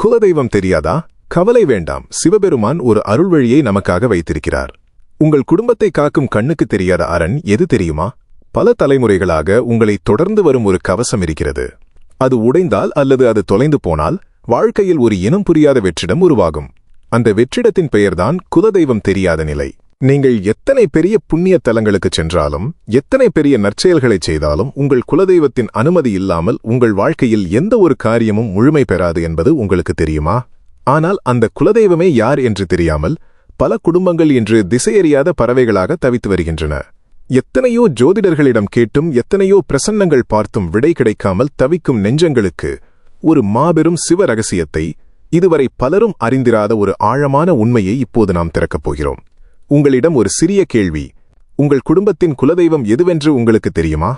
குலதெய்வம் தெரியாதா? கவலை வேண்டாம், சிவபெருமான் ஒரு அருள்வழியை நமக்காக வைத்திருக்கிறார். உங்கள் குடும்பத்தை காக்கும் கண்ணுக்கு தெரியாத அரண் எது தெரியுமா? பல தலைமுறைகளாக உங்களை தொடர்ந்து வரும் ஒரு கவசம் இருக்கிறது. அது உடைந்தால் அல்லது அது தொலைந்து போனால் வாழ்க்கையில் ஒரு இனம் புரியாத வெற்றிடம் உருவாகும். அந்த வெற்றிடத்தின் பெயர்தான் குலதெய்வம் தெரியாத நிலை. நீங்கள் எத்தனை பெரிய புண்ணிய தலங்களுக்கு சென்றாலும், எத்தனை பெரிய நற்செயல்களைச் செய்தாலும், உங்கள் குலதெய்வத்தின் அனுமதி இல்லாமல் உங்கள் வாழ்க்கையில் எந்த ஒரு காரியமும் முழுமை பெறாது என்பது உங்களுக்கு தெரியுமா? ஆனால் அந்த குலதெய்வமே யார் என்று தெரியாமல் பல குடும்பங்கள் இன்று திசையறியாத பறவைகளாக தவித்து வருகின்றன. எத்தனையோ ஜோதிடர்களிடம் கேட்டும் எத்தனையோ பிரசன்னங்கள் பார்த்தும் விடை கிடைக்காமல் தவிக்கும் நெஞ்சங்களுக்கு ஒரு மாபெரும் சிவ ரகசியத்தை, இதுவரை பலரும் அறிந்திராத ஒரு ஆழமான உண்மையை இப்போது நாம் திறக்கப் போகிறோம். உங்களிடம் ஒரு சிறிய கேள்வி. உங்கள் குடும்பத்தின் குலதெய்வம் எதுவென்று உங்களுக்கு தெரியுமா?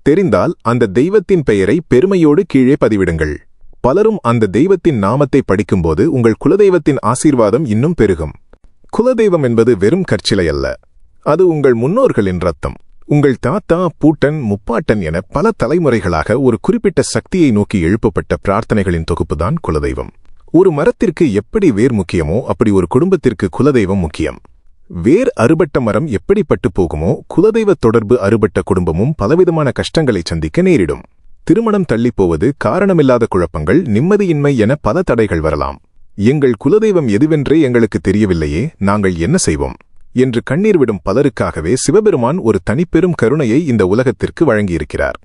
தெரிந்தால் அந்த தெய்வத்தின் பெயரை பெருமையோடு கீழே பதிவிடுங்கள். பலரும் அந்த தெய்வத்தின் நாமத்தை படிக்கும்போது உங்கள் குலதெய்வத்தின் ஆசீர்வாதம் இன்னும் பெருகும். குலதெய்வம் என்பது வெறும் கற்சிலை அல்ல. அது உங்கள் முன்னோர்களின் ரத்தம். உங்கள் தாத்தா, பூட்டன், முப்பாட்டன் என பல தலைமுறைகளாக ஒரு குறிப்பிட்ட சக்தியை நோக்கி எழுப்பப்பட்ட பிரார்த்தனைகளின் தொகுப்புதான் குலதெய்வம். ஒரு மரத்திற்கு எப்படி வேர் முக்கியமோ அப்படி ஒரு குடும்பத்திற்கு குலதெய்வம் முக்கியம். வேர் அறுபட்ட மரம் எப்படி பட்டு போகுமோ, குலதெய்வ தொடர்பு அறுபட்ட குடும்பமும் பலவிதமான கஷ்டங்களை சந்திக்க நேரிடும். திருமணம் தள்ளிப்போவது, காரணமில்லாத குழப்பங்கள், நிம்மதியின்மை என பல தடைகள் வரலாம். எங்கள் குலதெய்வம் எதுவென்றே எங்களுக்கு தெரியவில்லையே, நாங்கள் என்ன செய்வோம் என்று கண்ணீர் விடும் பலருக்காகவே சிவபெருமான் ஒரு தனிப்பெரும் கருணையை இந்த உலகத்திற்கு வழங்கியிருக்கிறார்.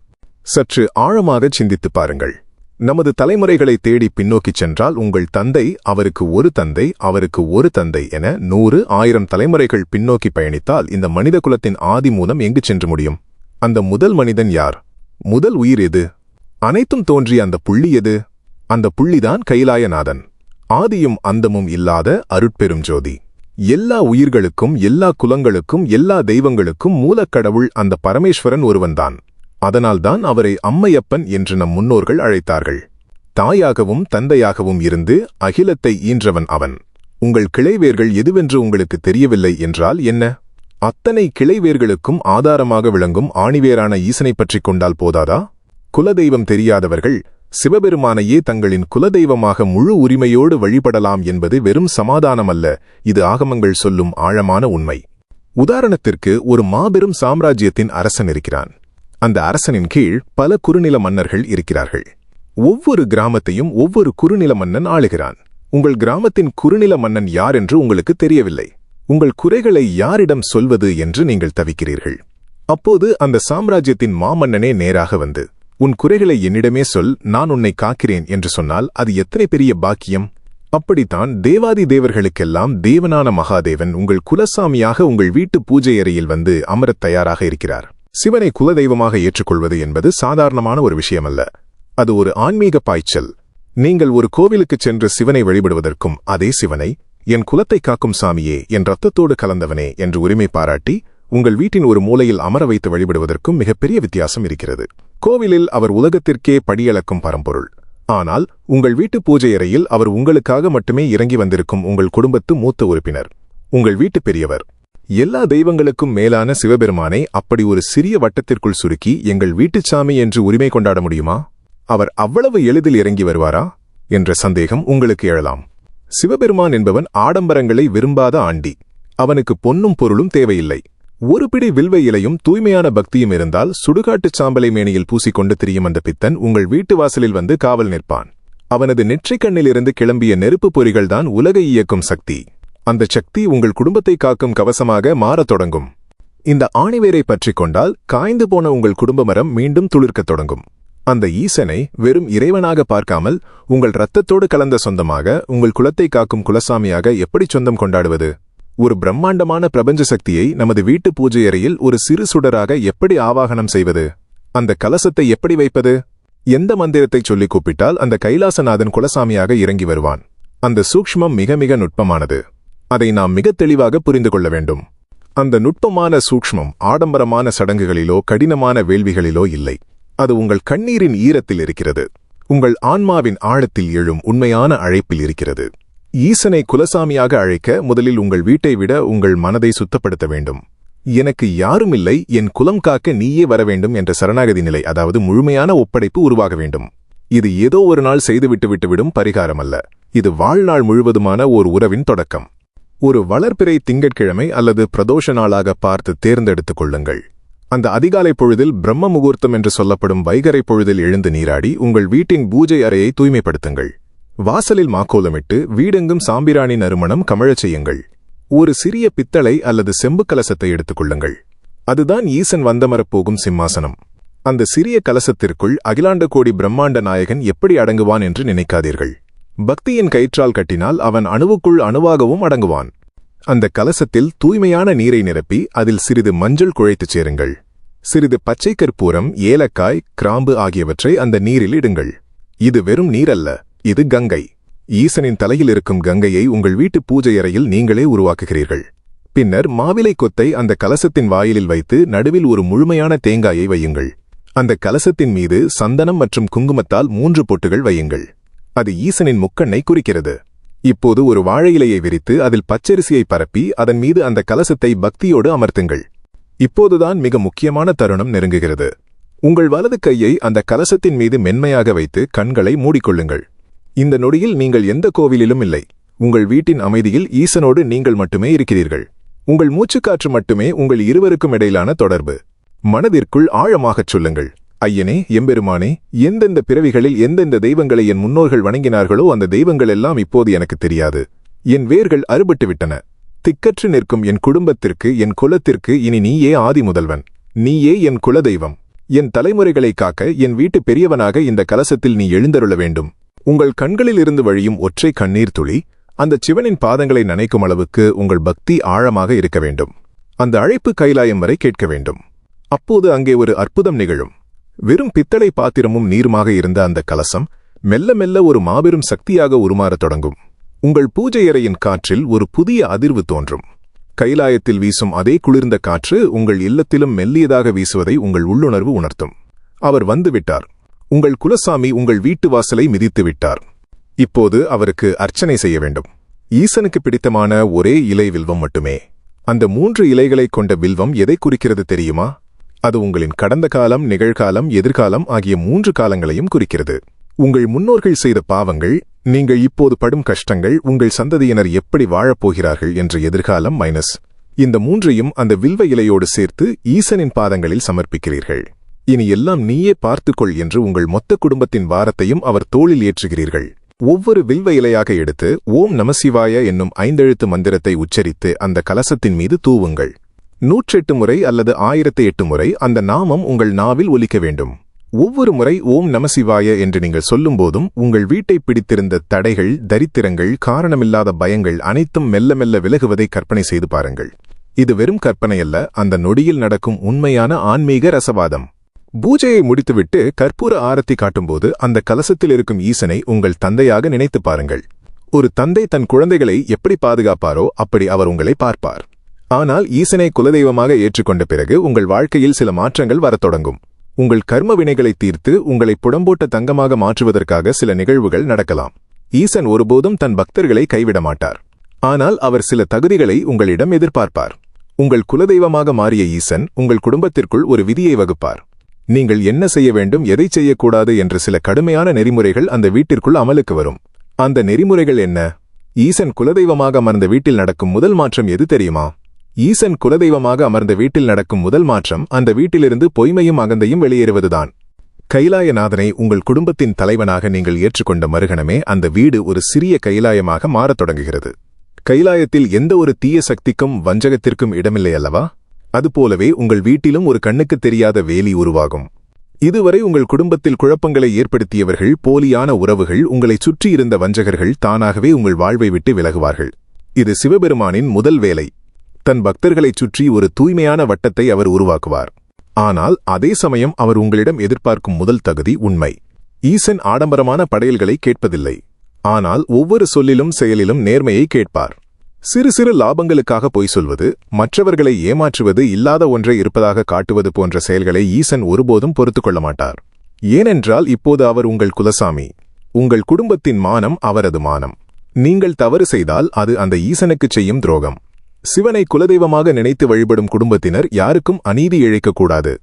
சற்று ஆழமாக சிந்தித்துப் பாருங்கள். நமது தலைமுறைகளை தேடி பின்னோக்கிச் சென்றால் உங்கள் தந்தை, அவருக்கு ஒரு தந்தை, அவருக்கு ஒரு தந்தை என 100, 1000 தலைமுறைகள் பின்னோக்கி பயணித்தால் இந்த மனித குலத்தின் ஆதி மூலம் எங்கு சென்று முடியும்? அந்த முதல் மனிதன் யார்? முதல் உயிர் எது? அனைத்தும் தோன்றிய அந்த புள்ளி எது? அந்த புள்ளிதான் கைலாயநாதன். ஆதியும் அந்தமும் இல்லாத அருட்பெரும் ஜோதி. எல்லா உயிர்களுக்கும், எல்லா குலங்களுக்கும், எல்லா தெய்வங்களுக்கும் மூலக்கடவுள் அந்த பரமேஸ்வரன் ஒருவன்தான். அதனால்தான் அவரை அம்மையப்பன் என்று நம் முன்னோர்கள் அழைத்தார்கள். தாயாகவும் தந்தையாகவும் இருந்து அகிலத்தை ஈன்றவன் அவன். உங்கள் கிளைவேர்கள் எதுவென்று உங்களுக்கு தெரியவில்லை என்றால் என்ன? அத்தனை கிளைவேர்களுக்கும் ஆதாரமாக விளங்கும் ஆணிவேரான ஈசனை பற்றிக் கொண்டால் போதாதா? குலதெய்வம் தெரியாதவர்கள் சிவபெருமானையே தங்களின் குலதெய்வமாக முழு உரிமையோடு வழிபடலாம் என்பது வெறும் சமாதானமல்ல, இது ஆகமங்கள் சொல்லும் ஆழமான உண்மை. உதாரணத்திற்கு, ஒரு மாபெரும் சாம்ராஜ்யத்தின் அரசன் இருக்கிறான். அந்த அரசனின் கீழ் பல குறுநில மன்னர்கள் இருக்கிறார்கள். ஒவ்வொரு கிராமத்தையும் ஒவ்வொரு குறுநில மன்னன் ஆளுகிறான். உங்கள் கிராமத்தின் குறுநில மன்னன் யார் என்று உங்களுக்கு தெரியவில்லை. உங்கள் குறைகளை யாரிடம் சொல்வது என்று நீங்கள் தவிக்கிறீர்கள். அப்போது அந்த சாம்ராஜ்யத்தின் மாமன்னனே நேராக வந்து, உன் குறைகளை என்னிடமே சொல், நான் உன்னை காக்கிறேன் என்று சொன்னால் அது எத்தனை பெரிய பாக்கியம்! அப்படித்தான் தேவாதி தேவர்களுக்கெல்லாம் தேவனான மகாதேவன் உங்கள் குலசாமியாக உங்கள் வீட்டு பூஜை அறையில் வந்து அமரத் தயாராக இருக்கிறார். சிவனை குலதெய்வமாக ஏற்றுக்கொள்வது என்பது சாதாரணமான ஒரு விஷயமல்ல. அது ஒரு ஆன்மீக பாய்ச்சல். நீங்கள் ஒரு கோவிலுக்குச் சென்று சிவனை வழிபடுவதற்கும் அதே சிவனை, என் குலத்தை காக்கும் சாமியே, என் ரத்தத்தோடு கலந்தவனே என்று உரிமை பாராட்டி உங்கள் வீட்டின் ஒரு மூலையில் அமர வைத்து வழிபடுவதற்கும் மிகப்பெரிய வித்தியாசம் இருக்கிறது. கோவிலில் அவர் உலகத்திற்கே படியளக்கும் பரம்பொருள். ஆனால் உங்கள் வீட்டு பூஜை அறையில் அவர் உங்களுக்காக மட்டுமே இறங்கி வந்திருக்கும் உங்கள் குடும்பத்து மூத்த உறுப்பினர், உங்கள் வீட்டு பெரியவர். எல்லா தெய்வங்களுக்கும் மேலான சிவபெருமானை அப்படி ஒரு சிறிய வட்டத்திற்குள் சுருக்கி எங்கள் வீட்டுச்சாமி என்று உரிமை கொண்டாட முடியுமா? அவர் அவ்வளவு எளிதில் இறங்கி வருவாரா என்ற சந்தேகம் உங்களுக்கு எழலாம். சிவபெருமான் என்பவன் ஆடம்பரங்களை விரும்பாத ஆண்டி. அவனுக்கு பொன்னும் பொருளும் தேவையில்லை. ஒரு பிடி வில்வ இலையும் தூய்மையான பக்தியும் இருந்தால் சுடுகாட்டுச் சாம்பலை மேனியில் பூசிக்கொண்டு திரியும் அந்த பித்தன் உங்கள் வீட்டு வாசலில் வந்து காவல் நிற்பான். அவனது நெற்றிக்கண்ணிலிருந்து கிளம்பிய நெருப்பு பொறிகள்தான் உலகை இயக்கும் சக்தி. அந்த சக்தி உங்கள் குடும்பத்தை காக்கும் கவசமாக மாறத் தொடங்கும். இந்த ஆணிவேரை பற்றிக் கொண்டால் காய்ந்து போன உங்கள் குடும்ப மரம் மீண்டும் துளிர்க்கத் தொடங்கும். அந்த ஈசனை வெறும் இறைவனாக பார்க்காமல் உங்கள் இரத்தத்தோடு கலந்த சொந்தமாக, உங்கள் குலத்தை காக்கும் குலசாமியாக எப்படி சொந்தம் கொண்டாடுவது? ஒரு பிரம்மாண்டமான பிரபஞ்ச சக்தியை நமது வீட்டு பூஜை அறையில் ஒரு சிறு சுடராக எப்படி ஆவாகனம் செய்வது? அந்த கலசத்தை எப்படி வைப்பது? எந்த மந்திரத்தை சொல்லி கூப்பிட்டால் அந்த கைலாசநாதன் குலசாமியாக இறங்கி வருவான்? அந்த சூக்ஷ்மம் மிக மிக நுட்பமானது. அதை நாம் மிக தெளிவாக புரிந்து கொள்ள வேண்டும். அந்த நுட்பமான சூக்ஷ்மம் ஆடம்பரமான சடங்குகளிலோ கடினமான வேள்விகளிலோ இல்லை. அது உங்கள் கண்ணீரின் ஈரத்தில் இருக்கிறது. உங்கள் ஆன்மாவின் ஆழத்தில் எழும் உண்மையான அழைப்பில் இருக்கிறது. ஈசனை குலசாமியாக அழைக்க முதலில் உங்கள் வீட்டை விட உங்கள் மனதை சுத்தப்படுத்த வேண்டும். எனக்கு யாருமில்லை, என் குலம் காக்க நீயே வர வேண்டும் என்ற சரணாகதி நிலை, அதாவது முழுமையான ஒப்படைப்பு உருவாக வேண்டும். இது ஏதோ ஒரு நாள் செய்துவிட்டு விட்டுவிடும் பரிகாரமல்ல. இது வாழ்நாள் முழுவதுமான ஓர் உறவின் தொடக்கம். ஒரு வளர்பிறை திங்கட்கிழமை அல்லது பிரதோஷ நாளாக பார்த்து தேர்ந்தெடுத்துக் கொள்ளுங்கள். அந்த அதிகாலை பொழுதில் பிரம்ம முகூர்த்தம் என்று சொல்லப்படும் வைகரை பொழுதில் எழுந்து நீராடி உங்கள் வீட்டின் பூஜை அறையை தூய்மைப்படுத்துங்கள். வாசலில் மாக்கோலமிட்டு வீடெங்கும் சாம்பிராணி நறுமணம் கமழச் செய்யுங்கள். ஒரு சிறிய பித்தளை அல்லது செம்பு கலசத்தை எடுத்துக் கொள்ளுங்கள். அதுதான் ஈசன் வந்தமரப் போகும் சிம்மாசனம். அந்த சிறிய கலசத்திற்குள் அகிலாண்ட கோடி பிரம்மாண்ட நாயகன் எப்படி அடங்குவான் என்று நினைக்காதீர்கள். பக்தியின் கயிற்றால் கட்டினால் அவன் அணுவுக்குள் அணுவாகவும் அடங்குவான். அந்த கலசத்தில் தூய்மையான நீரை நிரப்பி அதில் சிறிது மஞ்சள் குழைத்துச் சேருங்கள். சிறிது பச்சை கற்பூரம், ஏலக்காய், கிராம்பு ஆகியவற்றை அந்த நீரில் இடுங்கள். இது வெறும் நீரல்ல, இது கங்கை. ஈசனின் தலையில் இருக்கும் கங்கையை உங்கள் வீட்டு பூஜை அறையில் நீங்களே உருவாக்குகிறீர்கள். பின்னர் மாவிலை கொத்தை அந்த கலசத்தின் வாயிலில் வைத்து நடுவில் ஒரு முழுமையான தேங்காயை வையுங்கள். அந்த கலசத்தின் மீது சந்தனம் மற்றும் குங்குமத்தால் 3 பொட்டுகள் வையுங்கள். அது ஈசனின் முக்கண்ணை குறிக்கிறது. இப்போது ஒரு வாழை இலையை விரித்து அதில் பச்சரிசியை பரப்பி அதன் மீது அந்த கலசத்தை பக்தியோடு அமர்த்துங்கள். இப்போதுதான் மிக முக்கியமான தருணம் நெருங்குகிறது. உங்கள் வலது கையை அந்த கலசத்தின் மீது மென்மையாக வைத்து கண்களை மூடிக்கொள்ளுங்கள். இந்த நொடியில் நீங்கள் எந்த கோவிலிலும் இல்லை. உங்கள் வீட்டின் அமைதியில் ஈசனோடு நீங்கள் மட்டுமே இருக்கிறீர்கள். உங்கள் மூச்சுக்காற்று மட்டுமே உங்கள் இருவருக்கும் இடையிலான தொடர்பு. மனதிற்குள் ஆழமாகச் சொல்லுங்கள், ஐயனே, எம்பெருமானே, எந்தெந்த பிறவிகளில் எந்தெந்த தெய்வங்களை என் முன்னோர்கள் வணங்கினார்களோ அந்த தெய்வங்கள் எல்லாம் இப்போது எனக்கு தெரியாது. என் வேர்கள் அறுபட்டுவிட்டன. திக்கற்று நிற்கும் என் குடும்பத்திற்கு, என் குலத்திற்கு இனி நீயே ஆதி முதல்வன். நீயே என் குலதெய்வம். என் தலைமுறைகளை காக்க என் வீட்டு பெரியவனாக இந்த கலசத்தில் நீ எழுந்தருள வேண்டும். உங்கள் கண்களிலிருந்து வழியும் ஒற்றை கண்ணீர் துளி அந்த சிவனின் பாதங்களை நனைக்கும் அளவுக்கு உங்கள் பக்தி ஆழமாக இருக்க வேண்டும். அந்த அழைப்பு கைலாயம் வரை கேட்க வேண்டும். அப்போது அங்கே ஒரு அற்புதம் நிகழும். வெறும் பித்தளை பாத்திரமும் நீருமாக இருந்த அந்த கலசம் மெல்ல மெல்ல ஒரு மாபெரும் சக்தியாக உருமாறத் தொடங்கும். உங்கள் பூஜை அறையின் காற்றில் ஒரு புதிய அதிர்வு தோன்றும். கைலாயத்தில் வீசும் அதே குளிர்ந்த காற்று உங்கள் இல்லத்திலும் மெல்லியதாக வீசுவதை உங்கள் உள்ளுணர்வு உணர்த்தும். அவர் வந்துவிட்டார். உங்கள் குலசாமி உங்கள் வீட்டு வாசலை மிதித்து விட்டார். இப்போது அவருக்கு அர்ச்சனை செய்ய வேண்டும். ஈசனுக்கு பிடித்தமான ஒரே இலை வில்வம் மட்டுமே. அந்த 3 இலைகளைக் கொண்ட வில்வம் எதை குறிக்கிறது தெரியுமா? அது உங்களின் கடந்த காலம், நிகழ்காலம், எதிர்காலம் ஆகிய 3 காலங்களையும் குறிக்கிறது. உங்கள் முன்னோர்கள் செய்த பாவங்கள், நீங்கள் இப்போது படும் கஷ்டங்கள், உங்கள் சந்ததியினர் எப்படி வாழப்போகிறார்கள் என்ற எதிர்காலம் மைனஸ் இந்த 3ஐயும் அந்த வில்வ இலையோடு சேர்த்து ஈசனின் பாதங்களில் சமர்ப்பிக்கிறீர்கள். இனி எல்லாம் நீயே பார்த்துக்கொள் என்று உங்கள் மொத்த குடும்பத்தின் பாரத்தையும் அவர் தோளில் ஏற்றுகிறீர்கள். ஒவ்வொரு வில்வ இலையாக எடுத்து ஓம் நமசிவாய என்னும் 5 எழுத்து மந்திரத்தை உச்சரித்து அந்த கலசத்தின் மீது தூவுங்கள். 108 முறை அல்லது 1008 முறை அந்த நாமம் உங்கள் நாவில் ஒலிக்க வேண்டும். ஒவ்வொரு முறை ஓம் நமசிவாய என்று நீங்கள் சொல்லும்போதும் உங்கள் வீட்டை பிடித்திருந்த தடைகள், தரித்திரங்கள், காரணமில்லாத பயங்கள் அனைத்தும் மெல்ல மெல்ல விலகுவதை கற்பனை செய்து பாருங்கள். இது வெறும் கற்பனையல்ல, அந்த நொடியில் நடக்கும் உண்மையான ஆன்மீக ரசவாதம். பூஜையை முடித்துவிட்டு கற்பூர ஆரத்தி காட்டும்போது அந்த கலசத்தில் இருக்கும் ஈசனை உங்கள் தந்தையாக நினைத்து பாருங்கள். ஒரு தந்தை தன் குழந்தைகளை எப்படி பாதுகாப்பாரோ அப்படி அவர் உங்களை பார்ப்பார். ஆனால் ஈசனை குலதெய்வமாக ஏற்றுக்கொண்ட பிறகு உங்கள் வாழ்க்கையில் சில மாற்றங்கள் வரத் தொடங்கும். உங்கள் கர்ம வினைகளை தீர்த்து உங்களை புடம்போட்ட தங்கமாக மாற்றுவதற்காக சில நிகழ்வுகள் நடக்கலாம். ஈசன் ஒருபோதும் தன் பக்தர்களை கைவிட மாட்டார். ஆனால் அவர் சில தகுதிகளை உங்களிடம் எதிர்பார்ப்பார். உங்கள் குலதெய்வமாக மாறிய ஈசன் உங்கள் குடும்பத்திற்குள் ஒரு விதியை வகுப்பார். நீங்கள் என்ன செய்ய வேண்டும், எதை செய்யக்கூடாது என்ற சில கடுமையான நெறிமுறைகள் அந்த வீட்டிற்குள் அமலுக்கு வரும். அந்த நெறிமுறைகள் என்ன? ஈசன் குலதெய்வமாக அமர்ந்த வீட்டில் நடக்கும் முதல் மாற்றம் எது தெரியுமா? ஈசன் குலதெய்வமாக அமர்ந்த வீட்டில் நடக்கும் முதல் மாற்றம் அந்த வீட்டிலிருந்து பொய்மையும் அகந்தையும் வெளியேறுவதுதான். கைலாயநாதனை உங்கள் குடும்பத்தின் தலைவனாக நீங்கள் ஏற்றுக்கொண்ட மறுகணமே அந்த வீடு ஒரு சிறிய கைலாயமாக மாறத் தொடங்குகிறது. கைலாயத்தில் எந்த ஒரு தீய சக்திக்கும் வஞ்சகத்திற்கும் இடமில்லை அல்லவா? அதுபோலவே உங்கள் வீட்டிலும் ஒரு கண்ணுக்கு தெரியாத வேலி உருவாகும். இதுவரை உங்கள் குடும்பத்தில் குழப்பங்களை ஏற்படுத்தியவர்கள், போலியான உறவுகள், உங்களைச் சுற்றியிருந்த வஞ்சகர்கள் தானாகவே உங்கள் வாழ்வை விட்டு விலகுவார்கள். இது சிவபெருமானின் முதல் வேலை. தன் பக்தர்களைச் சுற்றி ஒரு தூய்மையான வட்டத்தை அவர் உருவாக்குவார். ஆனால் அதே சமயம் அவர் உங்களிடம் எதிர்பார்க்கும் முதல் தகுதி உண்மை. ஈசன் ஆடம்பரமான படையல்களை கேட்பதில்லை. ஆனால் ஒவ்வொரு சொல்லிலும் செயலிலும் நேர்மையை கேட்பார். சிறு சிறு லாபங்களுக்காக பொய் சொல்வது, மற்றவர்களை ஏமாற்றுவது, இல்லாத ஒன்றை இருப்பதாக காட்டுவது போன்ற செயல்களை ஈசன் ஒருபோதும் பொறுத்துக்கொள்ள மாட்டார். ஏனென்றால் இப்போது அவர் உங்கள் குலசாமி. உங்கள் குடும்பத்தின் மானம் அவரது மானம். நீங்கள் தவறு செய்தால் அது அந்த ஈசனுக்குச் செய்யும் துரோகம். சிவனை குலதெய்வமாக நினைத்து வழிபடும் குடும்பத்தினர் யாருக்கும் அநீதி இழைக்கக்கூடாது.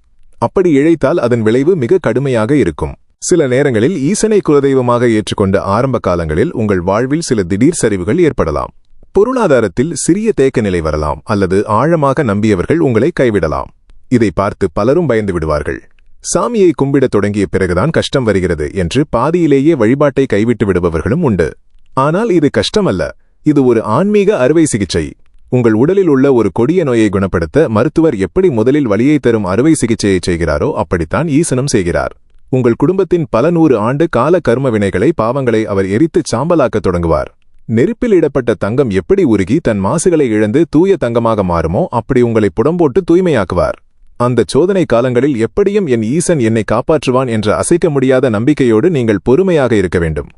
அப்படி இழைத்தால் அதன் விளைவு மிக கடுமையாக இருக்கும். சில நேரங்களில் ஈசனை குலதெய்வமாக ஏற்றுக்கொண்ட ஆரம்ப காலங்களில் உங்கள் வாழ்வில் சில திடீர் சரிவுகள் ஏற்படலாம். பொருளாதாரத்தில் சிறிய தேக்க நிலை வரலாம், அல்லது ஆழமாக நம்பியவர்கள் உங்களை கைவிடலாம். இதை பார்த்து பலரும் பயந்து விடுவார்கள். சாமியை கும்பிடத் தொடங்கிய பிறகுதான் கஷ்டம் வருகிறது என்று பாதியிலேயே வழிபாட்டை கைவிட்டு விடுபவர்களும் உண்டு. ஆனால் இது கஷ்டமல்ல, இது ஒரு ஆன்மீக அறுவை சிகிச்சை. உங்கள் உடலில் உள்ள ஒரு கொடிய நோயை குணப்படுத்த மருத்துவர் எப்படி முதலில் வலியை தரும் அறுவை சிகிச்சையை செய்கிறாரோ அப்படித்தான் ஈசனும் செய்கிறார். உங்கள் குடும்பத்தின் பல 100 ஆண்டு கால கர்ம வினைகளை, பாவங்களை அவர் எரித்துச் சாம்பலாக்கத் தொடங்குவார். நெருப்பில் இடப்பட்ட தங்கம் எப்படி உருகி தன் மாசுகளை இழந்து தூய தங்கமாக மாறுமோ அப்படி உங்களை புடம்போட்டு தூய்மையாக்குவார். அந்த சோதனை காலங்களில் எப்படியும் என் ஈசன் என்னை காப்பாற்றுவான் என்ற அசைக்க முடியாத நம்பிக்கையோடு நீங்கள் பொறுமையாக இருக்க வேண்டும்.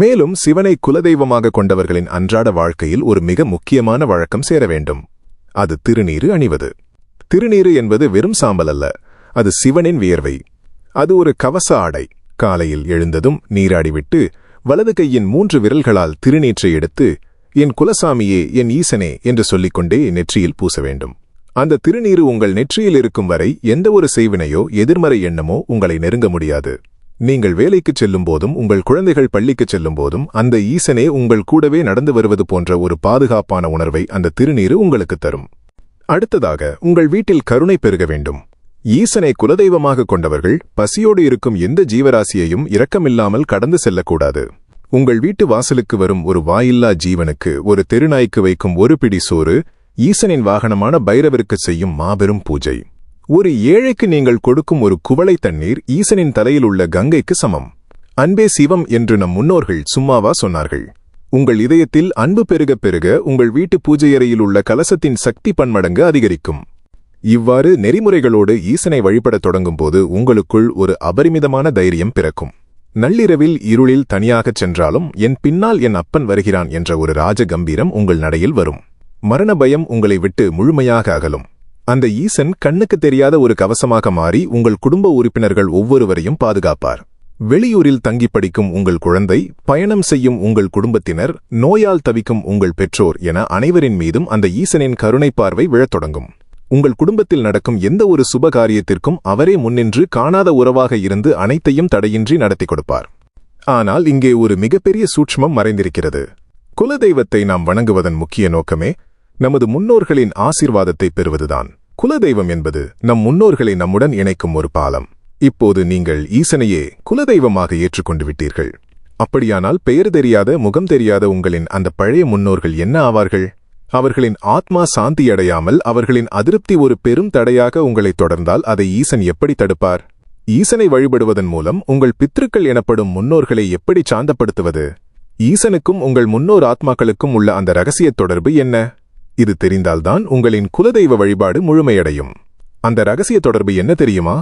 மேலும் சிவனை குலதெய்வமாக கொண்டவர்களின் அன்றாட வாழ்க்கையில் ஒரு மிக முக்கியமான வழக்கம் சேர வேண்டும். அது திருநீறு அணிவது. திருநீறு என்பது வெறும் சாம்பல் அல்ல, அது சிவனின் வியர்வை. அது ஒரு கவச ஆடை. காலையில் எழுந்ததும் நீராடிவிட்டு வலது கையின் 3 விரல்களால் திருநீற்றை எடுத்து, என் குலசாமியே, என் ஈசனே என்று சொல்லிக்கொண்டே நெற்றியில் பூச வேண்டும். அந்த திருநீறு உங்கள் நெற்றியில் இருக்கும் வரை எந்த ஒரு செய்வினையோ எதிர்மறை எண்ணமோ உங்களை நெருங்க முடியாது. நீங்கள் வேலைக்குச் செல்லும் போதும், உங்கள் குழந்தைகள் பள்ளிக்குச் செல்லும் போதும் அந்த ஈசனே உங்கள் கூடவே நடந்து வருவது போன்ற ஒரு பாதுகாப்பான உணர்வை அந்த திருநீறு உங்களுக்கு தரும். அடுத்ததாக, உங்கள் வீட்டில் கருணை பெருக வேண்டும். ஈசனை குலதெய்வமாக கொண்டவர்கள் பசியோடு இருக்கும் எந்த ஜீவராசியையும் இரக்கமில்லாமல் கடந்து செல்லக்கூடாது. உங்கள் வீட்டு வாசலுக்கு வரும் ஒரு வாயில்லா ஜீவனுக்கு, ஒரு தெருநாய்க்கு வைக்கும் ஒரு பிடி சோறு ஈசனின் வாகனமான பைரவருக்கு செய்யும் மாபெரும் பூஜை. ஒரு ஏழைக்கு நீங்கள் கொடுக்கும் ஒரு குவளை தண்ணீர் ஈசனின் தலையில் உள்ள கங்கைக்கு சமம். அன்பே சிவம் என்று நம் முன்னோர்கள் சும்மாவா சொன்னார்கள்? உங்கள் இதயத்தில் அன்பு பெருக பெருக உங்கள் வீட்டு பூஜையறையில் உள்ள கலசத்தின் சக்தி பன்மடங்கு அதிகரிக்கும். இவ்வாறு நெறிமுறைகளோடு ஈசனை வழிபடத் தொடங்கும்போது உங்களுக்குள் ஒரு அபரிமிதமான தைரியம் பிறக்கும். நள்ளிரவில் இருளில் தனியாகச் சென்றாலும் என் பின்னால் என் அப்பன் வருகிறான் என்ற ஒரு ராஜ கம்பீரம் உங்கள் நடையில் வரும். மரண பயம் உங்களை விட்டு முழுமையாக அகலும். அந்த ஈசன் கண்ணுக்கு தெரியாத ஒரு கவசமாக மாறி உங்கள் குடும்ப உறுப்பினர்கள் ஒவ்வொருவரையும் பாதுகாப்பார். வெளியூரில் தங்கி படிக்கும் உங்கள் குழந்தை, பயணம் செய்யும் உங்கள் குடும்பத்தினர், நோயால் தவிக்கும் உங்கள் பெற்றோர் என அனைவரின் மீதும் அந்த ஈசனின் கருணை பார்வை விழத் தொடங்கும். உங்கள் குடும்பத்தில் நடக்கும் எந்த ஒரு சுப காரியத்திற்கும் அவரே முன்னின்று காணாத உறவாக இருந்து அனைத்தையும் தடையின்றி நடத்தி கொடுப்பார். ஆனால் இங்கே ஒரு மிகப்பெரிய சூட்சுமம் மறைந்திருக்கிறது. குலதெய்வத்தை நாம் வணங்குவதன் முக்கிய நோக்கமே நமது முன்னோர்களின் ஆசீர்வாதத்தை பெறுவதுதான். குலதெய்வம் என்பது நம் முன்னோர்களை நம்முடன் இணைக்கும் ஒரு பாலம். இப்போது நீங்கள் ஈசனையே குலதெய்வமாக ஏற்றுக்கொண்டு விட்டீர்கள். அப்படியானால் பெயர் தெரியாத, முகம் தெரியாத உங்களின் அந்த பழைய முன்னோர்கள் என்ன ஆவார்கள்? அவர்களின் ஆத்மா சாந்தியடையாமல் அவர்களின் அதிருப்தி ஒரு பெரும் தடையாக உங்களை தொடர்ந்தால் அதை ஈசன் எப்படி தடுப்பார்? ஈசனை வழிபடுவதன் மூலம் உங்கள் பித்ருக்கள் எனப்படும் முன்னோர்களை எப்படி சாந்தப்படுத்துவது? ஈசனுக்கும் உங்கள் முன்னோர் ஆத்மாக்களுக்கும் உள்ள அந்த இரகசிய தொடர்பு என்ன? இது தெரிந்தால்தான் உங்களின் குலதெய்வ வழிபாடு முழுமையடையும். அந்த இரகசிய தொடர்பு என்ன தெரியுமா?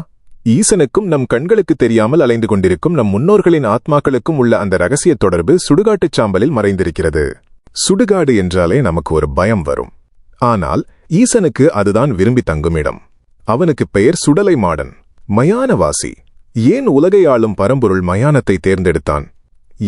ஈசனுக்கும் நம் கண்களுக்கு தெரியாமல் அலைந்து கொண்டிருக்கும் நம் முன்னோர்களின் ஆத்மாக்களுக்கும் உள்ள அந்த இரகசிய தொடர்பு சுடுகாட்டுச் சாம்பலில் மறைந்திருக்கிறது. சுடுகாடு என்றாலே நமக்கு ஒரு பயம் வரும். ஆனால் ஈசனுக்கு அதுதான் விரும்பி தங்கும் இடம். அவனுக்கு பெயர் சுடலை மாடன், மயானவாசி. ஏன் உலகை ஆளும் பரம்பொருள் மயானத்தை தேர்ந்தெடுத்தான்?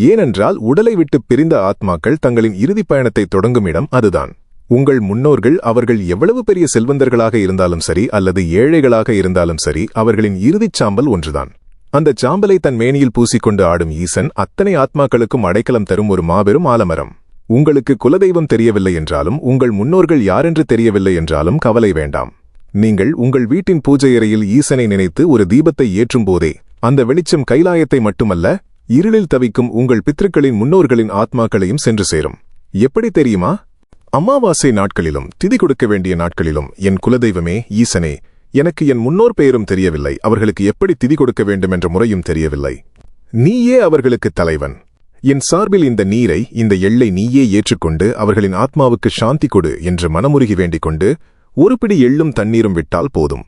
ஏனென்றால் உடலை விட்டு பிரிந்த ஆத்மாக்கள் தங்களின் இறுதிப் பயணத்தை தொடங்கும் இடம் அதுதான். உங்கள் முன்னோர்கள் அவர்கள் எவ்வளவு பெரிய செல்வந்தர்களாக இருந்தாலும் சரி, அல்லது ஏழைகளாக இருந்தாலும் சரி, அவர்களின் இறுதிச் சாம்பல் ஒன்றுதான். அந்த சாம்பலை தன் மேனியில் பூசிக்கொண்டு ஆடும் ஈசன் அத்தனை ஆத்மாக்களுக்கும் அடைக்கலம் தரும் ஒரு மாபெரும் ஆலமரம். உங்களுக்கு குலதெய்வம் தெரியவில்லை என்றாலும், உங்கள் முன்னோர்கள் யாரென்று தெரியவில்லை என்றாலும் கவலை வேண்டாம். நீங்கள் உங்கள் வீட்டின் பூஜை அறையில் ஈசனை நினைத்து ஒரு தீபத்தை ஏற்றும் போதே அந்த வெளிச்சம் கைலாயத்தை மட்டுமல்ல, இருளில் தவிக்கும் உங்கள் பித்ருக்களின் முன்னோர்களின் ஆத்மாக்களையும் சென்று சேரும். எப்படி தெரியுமா? அமாவாசை நாட்களிலும் திதி கொடுக்க வேண்டிய நாட்களிலும், என் குலதெய்வமே ஈசனே, எனக்கு என் முன்னோர் பெயரும் தெரியவில்லை, அவர்களுக்கு எப்படி திதி கொடுக்க வேண்டும் என்ற முறையும் தெரியவில்லை. நீயே அவர்களுக்கு தலைவன். என் சார்பில் இந்த நீரை, இந்த எள்ளை நீயே ஏற்றுக்கொண்டு அவர்களின் ஆத்மாவுக்கு சாந்தி கொடு என்று மனமுருகி வேண்டிக் கொண்டு ஒரு பிடி எள்ளும் தண்ணீரும் விட்டால் போதும்.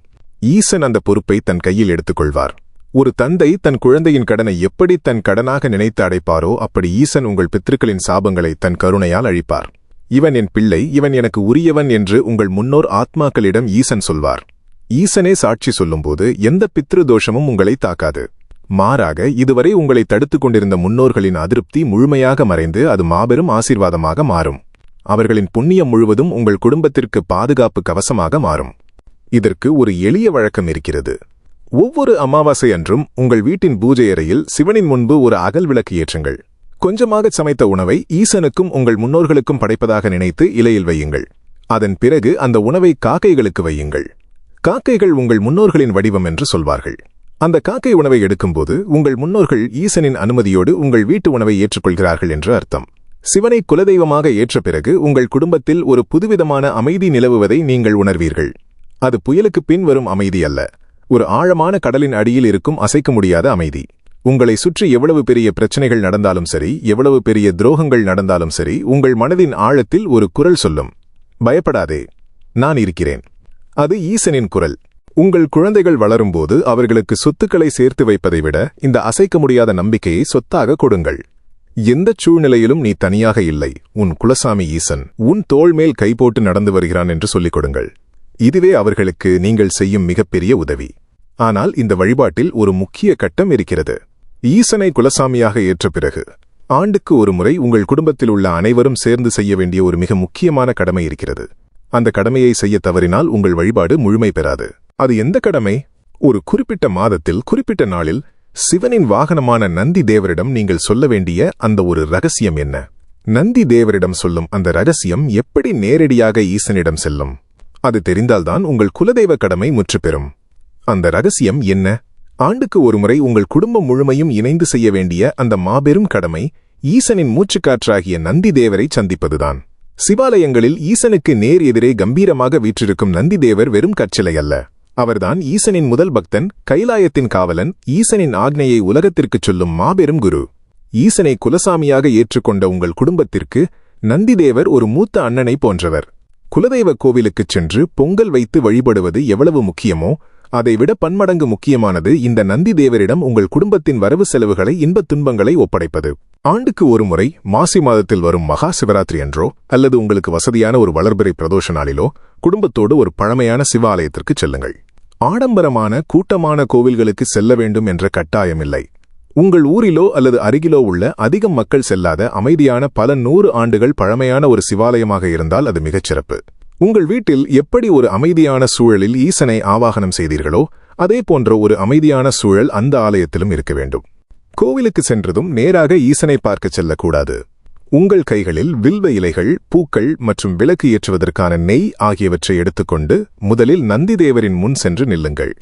ஈசன் அந்த பொறுப்பை தன் கையில் எடுத்துக்கொள்வார். ஒரு தந்தை தன் குழந்தையின் கடனை எப்படி தன் கடனாக நினைத்து அடைப்பாரோ அப்படி ஈசன் உங்கள் பித்ருக்களின் சாபங்களை தன் கருணையால் அழிப்பார். இவன் என் பிள்ளை, இவன் எனக்கு உரியவன் என்று உங்கள் முன்னோர் ஆத்மாக்களிடம் ஈசன் சொல்வார். ஈசனே சாட்சி சொல்லும்போது எந்த பித்ரு தோஷமும் உங்களை தாக்காது. மாறாக இதுவரை உங்களை தடுத்துக் கொண்டிருந்த முன்னோர்களின் அதிருப்தி முழுமையாக மறைந்து அது மாபெரும் ஆசீர்வாதமாக மாறும். அவர்களின் புண்ணியம் முழுவதும் உங்கள் குடும்பத்திற்கு பாதுகாப்பு கவசமாக மாறும். இதற்கு ஒரு எளிய வழக்கம் இருக்கிறது. ஒவ்வொரு அமாவாசை அன்றும் உங்கள் வீட்டின் பூஜை அறையில் சிவனின் முன்பு ஒரு அகல் விளக்கு ஏற்றுங்கள். கொஞ்சமாக சமைத்த உணவை ஈசனுக்கும் உங்கள் முன்னோர்களுக்கும் படைப்பதாக நினைத்து இலையில் வையுங்கள். அதன் பிறகு அந்த உணவை காக்கைகளுக்கு வையுங்கள். காக்கைகள் உங்கள் முன்னோர்களின் வடிவம் என்று சொல்வார்கள். அந்த காக்கை உணவை எடுக்கும்போது உங்கள் முன்னோர்கள் ஈசனின் அனுமதியோடு உங்கள் வீட்டு உணவை ஏற்றுக்கொள்கிறார்கள் என்று அர்த்தம். சிவனை குலதெய்வமாக ஏற்ற பிறகு உங்கள் குடும்பத்தில் ஒரு புதுவிதமான அமைதி நிலவுவதை நீங்கள் உணர்வீர்கள். அது புயலுக்கு பின் வரும் அமைதி அல்ல, ஒரு ஆழமான கடலின் அடியில் இருக்கும் அசைக்க முடியாத அமைதி. உங்களை சுற்றி எவ்வளவு பெரிய பிரச்சனைகள் நடந்தாலும் சரி, எவ்வளவு பெரிய துரோகங்கள் நடந்தாலும் சரி, உங்கள் மனதின் ஆழத்தில் ஒரு குரல் சொல்லும், பயப்படாதே, நான் இருக்கிறேன். அது ஈசனின் குரல். உங்கள் குழந்தைகள் வளரும்போது அவர்களுக்கு சொத்துக்களை சேர்த்து வைப்பதை விட இந்த அசைக்க முடியாத நம்பிக்கையை சொத்தாக கொடுங்கள். எந்தச் சூழ்நிலையிலும் நீ தனியாக இல்லை, உன் குலசாமி ஈசன் உன் தோள் மேல் கை போட்டு நடந்து வருகிறான் என்று சொல்லிக் கொடுங்கள். இதுவே அவர்களுக்கு நீங்கள் செய்யும் மிகப்பெரிய உதவி. ஆனால் இந்த வழிபாட்டில் ஒரு முக்கிய கட்டம் இருக்கிறது. ஈசனை குலசாமியாக ஏற்ற பிறகு ஆண்டுக்கு ஒரு முறை உங்கள் குடும்பத்தில் உள்ள அனைவரும் சேர்ந்து செய்ய வேண்டிய ஒரு மிக முக்கியமான கடமை இருக்கிறது. அந்த கடமையை செய்ய தவறினால் உங்கள் வழிபாடு முழுமை பெறாது. அது எந்த கடமை? ஒரு குறிப்பிட்ட மாதத்தில் குறிப்பிட்ட நாளில் சிவனின் வாகனமான நந்தி தேவரிடம் நீங்கள் சொல்ல வேண்டிய அந்த ஒரு ரகசியம் என்ன? நந்தி தேவரிடம் சொல்லும் அந்த ரகசியம் எப்படி நேரடியாக ஈசனிடம் செல்லும்? அது தெரிந்தால்தான் உங்கள் குலதெய்வ கடமை முற்றுப்பெறும். அந்த ரகசியம் என்ன? ஆண்டுக்கு ஒருமுறை உங்கள் குடும்பம் முழுமையும் இணைந்து செய்ய வேண்டிய அந்த மாபெரும் கடமை ஈசனின் மூச்சுக்காற்றாகிய நந்தி தேவரை சந்திப்பதுதான். சிவாலயங்களில் ஈசனுக்கு நேர் எதிரே கம்பீரமாக வீற்றிருக்கும் நந்தி தேவர் வெறும் கற்சிலை அல்ல. அவர்தான் ஈசனின் முதல் பக்தன், கைலாயத்தின் காவலன், ஈசனின் ஆக்ஞையை உலகத்திற்குச் சொல்லும் மாபெரும் குரு. ஈசனை குலசாமியாக ஏற்றுக்கொண்ட உங்கள் குடும்பத்திற்கு நந்திதேவர் ஒரு மூத்த அண்ணனை போன்றவர். குலதெய்வ கோவிலுக்குச் சென்று பொங்கல் வைத்து வழிபடுவது எவ்வளவு முக்கியமோ அதைவிட பன்மடங்கு முக்கியமானது இந்த நந்தி தேவரிடம் உங்கள் குடும்பத்தின் வரவு செலவுகளை இன்பத் துன்பங்களை ஒப்படைப்பது. ஆண்டுக்கு ஒருமுறை மாசி மாதத்தில் வரும் மகா சிவராத்திரி அன்றோ அல்லது உங்களுக்கு வசதியான ஒரு வளர்பிறை பிரதோஷ நாளிலோ குடும்பத்தோடு ஒரு பழமையான சிவாலயத்திற்கு செல்லுங்கள். ஆடம்பரமான கூட்டமான கோவில்களுக்கு செல்ல வேண்டும் என்ற கட்டாயமில்லை. உங்கள் ஊரிலோ அல்லது அருகிலோ உள்ள அதிகம் மக்கள் செல்லாத அமைதியான பல 100 ஆண்டுகள் பழமையான ஒரு சிவாலயமாக இருந்தால் அது மிகச் சிறப்பு. உங்கள் வீட்டில் எப்படி ஒரு அமைதியான சூழலில் ஈசனை ஆவாகனம் செய்தீர்களோ அதே போன்ற ஒரு அமைதியான சூழல் அந்த ஆலயத்திலும் இருக்க வேண்டும். கோவிலுக்கு சென்றதும் நேராக ஈசனை பார்க்கச் செல்லக்கூடாது. உங்கள் கைகளில் வில்வ இலைகள், பூக்கள் மற்றும் விளக்கு ஏற்றுவதற்கான நெய் ஆகியவற்றை எடுத்துக்கொண்டு முதலில் நந்திதேவரின் முன் சென்று நில்லுங்கள்.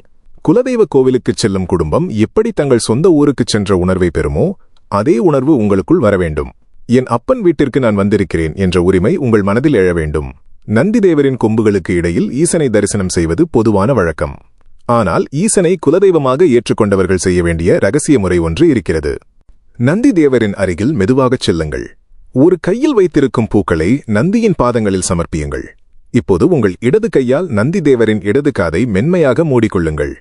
குலதெய்வ கோவிலுக்குச் செல்லும் குடும்பம் எப்படி தங்கள் சொந்த ஊருக்குச் சென்ற உணர்வை பெறுமோ அதே உணர்வு உங்களுக்குள் வரவேண்டும். என் அப்பன் வீட்டிற்கு நான் வந்திருக்கிறேன் என்ற உரிமை உங்கள் மனதில் எழ வேண்டும். நந்திதேவரின் கொம்புகளுக்கு இடையில் ஈசனை தரிசனம் செய்வது பொதுவான வழக்கம். ஆனால் ஈசனை குலதெய்வமாக ஏற்றுக்கொண்டவர்கள் செய்ய வேண்டிய ரகசிய முறை ஒன்று இருக்கிறது. நந்திதேவரின் அருகில் மெதுவாகச் செல்லுங்கள். ஒரு கையில் வைத்திருக்கும் பூக்களை நந்தியின் பாதங்களில் சமர்ப்பியுங்கள். இப்போது உங்கள் இடது கையால் நந்திதேவரின் இடது காதை மென்மையாக மூடிக்கொள்ளுங்கள்.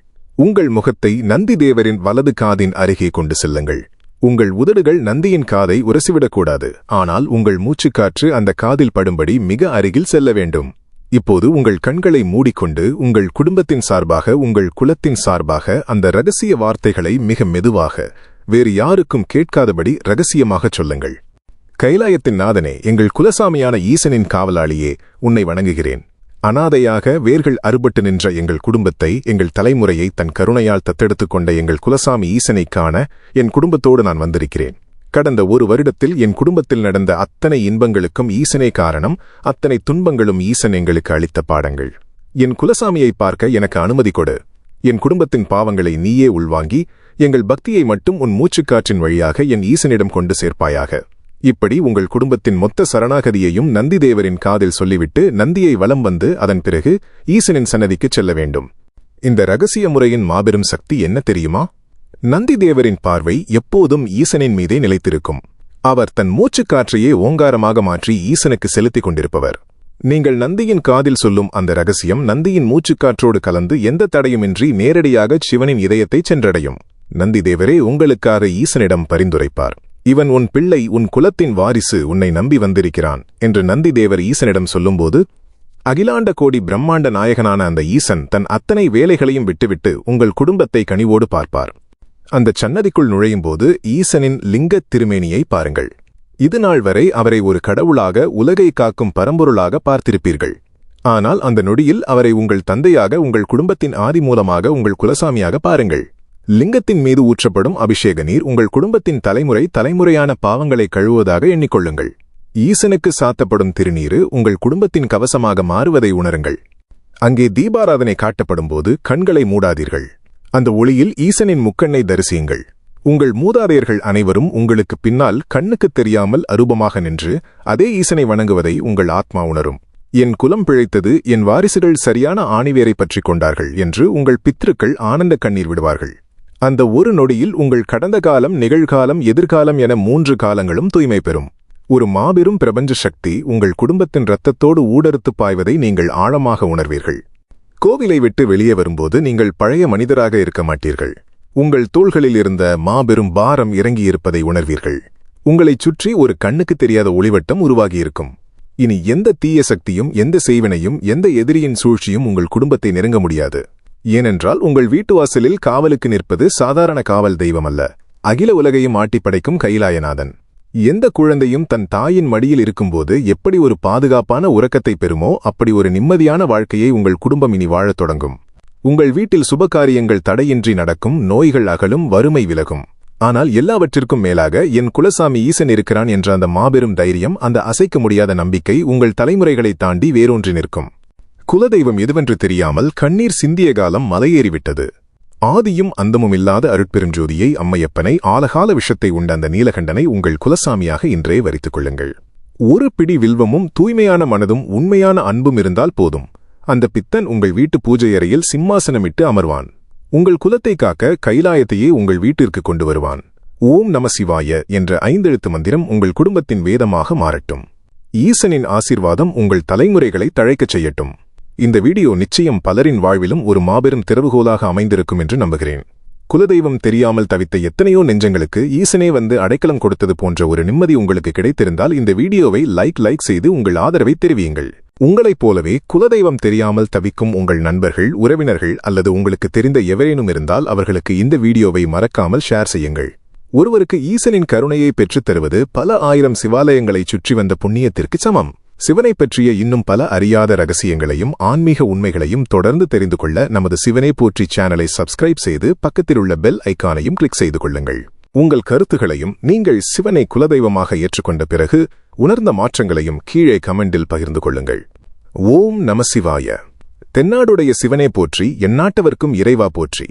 உங்கள் முகத்தை நந்திதேவரின் வலது காதின் அருகே கொண்டு செல்லுங்கள். உங்கள் உதடுகள் நந்தியின் காதை உரசிவிடக்கூடாது, ஆனால் உங்கள் மூச்சுக்காற்று அந்த காதில் படும்படி மிக அருகில் செல்ல வேண்டும். இப்போது உங்கள் கண்களை மூடிக்கொண்டு உங்கள் குடும்பத்தின் சார்பாக, உங்கள் குலத்தின் சார்பாக அந்த ரகசிய வார்த்தைகளை மிக மெதுவாக, வேறு யாருக்கும் கேட்காதபடி ரகசியமாகச் சொல்லுங்கள். கைலாயத்தின் நாதனே, எங்கள் குலசாமியான ஈசனின் காவலாளியே, உன்னை வணங்குகிறேன். அனாதையாக வேர்கள் அறுபட்டு நின்ற எங்கள் குடும்பத்தை, எங்கள் தலைமுறையை தன் கருணையால் தத்தெடுத்துக் கொண்ட எங்கள் குலசாமி ஈசனை காண என் குடும்பத்தோடு நான் வந்திருக்கிறேன். கடந்த 1 வருடத்தில் என் குடும்பத்தில் நடந்த அத்தனை இன்பங்களுக்கும் ஈசனே காரணம், அத்தனை துன்பங்களும் ஈசன் எங்களுக்கு அளித்த பாடங்கள். என் குலசாமியை பார்க்க எனக்கு அனுமதி கொடு. என் குடும்பத்தின் பாவங்களை நீயே உள்வாங்கி எங்கள் பக்தியை மட்டும் உன் மூச்சுக்காற்றின் வழியாக என் ஈசனிடம் கொண்டு சேர்ப்பாயாக. இப்படி உங்கள் குடும்பத்தின் மொத்த சரணாகதியையும் நந்திதேவரின் காதில் சொல்லிவிட்டு நந்தியை வலம் வந்து அதன் பிறகு ஈசனின் சன்னதிக்குச் செல்ல வேண்டும். இந்த ரகசிய முறையின் மாபெரும் சக்தி என்ன தெரியுமா? நந்திதேவரின் பார்வை எப்போதும் ஈசனின் மீதே நிலைத்திருக்கும். அவர் தன் மூச்சுக்காற்றையே ஓங்காரமாக மாற்றி ஈசனுக்கு செலுத்திக் கொண்டிருப்பவர். நீங்கள் நந்தியின் காதில் சொல்லும் அந்த ரகசியம் நந்தியின் மூச்சுக்காற்றோடு கலந்து எந்த தடையுமின்றி நேரடியாக சிவனின் இதயத்தை சென்றடையும். நந்திதேவரே உங்களுக்காக ஈசனிடம் பரிந்துரைப்பார். இவன் உன் பிள்ளை, உன் குலத்தின் வாரிசு, உன்னை நம்பி வந்திருக்கிறான் என்று நந்திதேவர் ஈசனிடம் சொல்லும்போது அகிலாண்ட கோடி பிரம்மாண்ட நாயகனான அந்த ஈசன் தன் அத்தனை வேலைகளையும் விட்டுவிட்டு உங்கள் குடும்பத்தை கனிவோடு பார்ப்பார். அந்த சன்னதிக்குள் நுழையும்போது ஈசனின் லிங்கத் திருமேனியை பாருங்கள். இதுநாள் வரை அவரை ஒரு கடவுளாக, உலகை காக்கும் பரம்பொருளாக பார்த்திருப்பீர்கள். ஆனால் அந்த நொடியில் அவரை உங்கள் தந்தையாக, உங்கள் குடும்பத்தின் ஆதி மூலமாக, உங்கள் குலசாமியாக பாருங்கள். லிங்கத்தின் மீது ஊற்றப்படும் அபிஷேக நீர் உங்கள் குடும்பத்தின் தலைமுறையான பாவங்களை கழுவுவதாக எண்ணிக்கொள்ளுங்கள். ஈசனுக்கு சாத்தப்படும் திருநீரு உங்கள் குடும்பத்தின் கவசமாக மாறுவதை உணருங்கள். அங்கே தீபாராதனை காட்டப்படும்போது கண்களை மூடாதீர்கள். அந்த ஒளியில் ஈசனின் முக்கண்ணை தரிசியுங்கள். உங்கள் மூதாதையர்கள் அனைவரும் உங்களுக்கு பின்னால் கண்ணுக்குத் தெரியாமல் அரூபமாக நின்று அதே ஈசனை வணங்குவதை உங்கள் ஆத்மா உணரும். என் குலம் பிழைத்தது, என் வாரிசுகள் சரியான ஆணிவேரை பற்றிக் கொண்டார்கள் என்று உங்கள் பித்ருக்கள் ஆனந்த கண்ணீர் விடுவார்கள். அந்த ஒரு நொடியில் உங்கள் கடந்த காலம், நிகழ்காலம், எதிர்காலம் என 3 காலங்களும் தூய்மை பெறும். ஒரு மாபெரும் பிரபஞ்ச சக்தி உங்கள் குடும்பத்தின் இரத்தத்தோடு ஊடறுத்துப் பாய்வதை நீங்கள் ஆழமாக உணர்வீர்கள். கோவிலை விட்டு வெளியே வரும்போது நீங்கள் பழைய மனிதராக இருக்க மாட்டீர்கள். உங்கள் தோள்களில் இருந்த மாபெரும் பாரம் இறங்கியிருப்பதை உணர்வீர்கள். உங்களைச் சுற்றி ஒரு கண்ணுக்குத் தெரியாத ஒளிவட்டம் உருவாகியிருக்கும். இனி எந்த தீய சக்தியும், எந்த செய்வினையும், எந்த எதிரியின் சூழ்ச்சியும் உங்கள் குடும்பத்தை நெருங்க முடியாது. ஏனென்றால் உங்கள் வீட்டு வாசலில் காவலுக்கு நிற்பது சாதாரண காவல் தெய்வம் அல்ல, அகில உலகையும் ஆட்டிப்படைக்கும் கைலாயநாதன். எந்த குழந்தையும் தன் தாயின் மடியில் இருக்கும்போது எப்படி ஒரு பாதுகாப்பான உறக்கத்தை பெறுமோ அப்படி ஒரு நிம்மதியான வாழ்க்கையை உங்கள் குடும்பம் இனி வாழத் தொடங்கும். உங்கள் வீட்டில் சுபகாரியங்கள் தடையின்றி நடக்கும், நோய்கள் அகலும், வறுமை விலகும். ஆனால் எல்லாவற்றிற்கும் மேலாக என் குலசாமி ஈசன் இருக்கிறான் என்ற அந்த மாபெரும் தைரியம், அந்த அசைக்க முடியாத நம்பிக்கை உங்கள் தலைமுறைகளை தாண்டி வேரூன்றி நிற்கும். குலதெய்வம் எதுவென்று தெரியாமல் கண்ணீர் சிந்திய காலம் மலையேறிவிட்டது. ஆதியும் அந்தமும் இல்லாத அருட்பெருஞ்சோதியை, அம்மையப்பனை, ஆலகால விஷத்தை உண்ட அந்த நீலகண்டனை உங்கள் குலசாமியாக இன்றே வரித்துக் கொள்ளுங்கள். ஒரு பிடி வில்வமும் தூய்மையான மனதும் உண்மையான அன்பும் இருந்தால் போதும். அந்த பித்தன் உங்கள் வீட்டு பூஜை அறையில் சிம்மாசனமிட்டு அமர்வான். உங்கள் குலத்தை காக்க கைலாயத்தையே உங்கள் வீட்டிற்கு கொண்டு வருவான். ஓம் நம சிவாய என்ற 5 எழுத்து மந்திரம் உங்கள் குடும்பத்தின் வேதமாக மாறட்டும். ஈசனின் ஆசீர்வாதம் உங்கள் தலைமுறைகளை தழைக்கச் செய்யட்டும். இந்த வீடியோ நிச்சயம் பலரின் வாழ்விலும் ஒரு மாபெரும் திறவுகோலாக அமைந்திருக்கும் என்று நம்புகிறேன். குலதெய்வம் தெரியாமல் தவித்த எத்தனையோ நெஞ்சங்களுக்கு ஈசனே வந்து அடைக்கலம் கொடுத்தது போன்ற ஒரு நிம்மதி உங்களுக்கு கிடைத்திருந்தால் இந்த வீடியோவை லைக் செய்து உங்கள் ஆதரவை தெரிவியுங்கள். உங்களைப் போலவே குலதெய்வம் தெரியாமல் தவிக்கும் உங்கள் நண்பர்கள், உறவினர்கள் அல்லது உங்களுக்கு தெரிந்த எவரேனும் இருந்தால் அவர்களுக்கு இந்த வீடியோவை மறக்காமல் ஷேர் செய்யுங்கள். ஒருவருக்கு ஈசனின் கருணையை பெற்றுத் தருவது பல 1000 சிவாலயங்களைச் சுற்றி வந்த புண்ணியத்திற்கு சமம். சிவனை பற்றிய இன்னும் பல அறியாத ரகசியங்களையும் ஆன்மீக உண்மைகளையும் தொடர்ந்து தெரிந்து கொள்ள நமது சிவனே போற்றி சேனலை சப்ஸ்கிரைப் செய்து பக்கத்தில் உள்ள பெல் ஐக்கானையும் கிளிக் செய்து கொள்ளுங்கள். உங்கள் கருத்துகளையும் நீங்கள் சிவனை குலதெய்வமாக ஏற்றுக்கொண்ட பிறகு உணர்ந்த மாற்றங்களையும் கீழே கமெண்டில் பகிர்ந்து கொள்ளுங்கள். ஓம் நம சிவாய. தென்னாடுடைய சிவனே போற்றி, எந்நாட்டவர்க்கும் இறைவா போற்றி.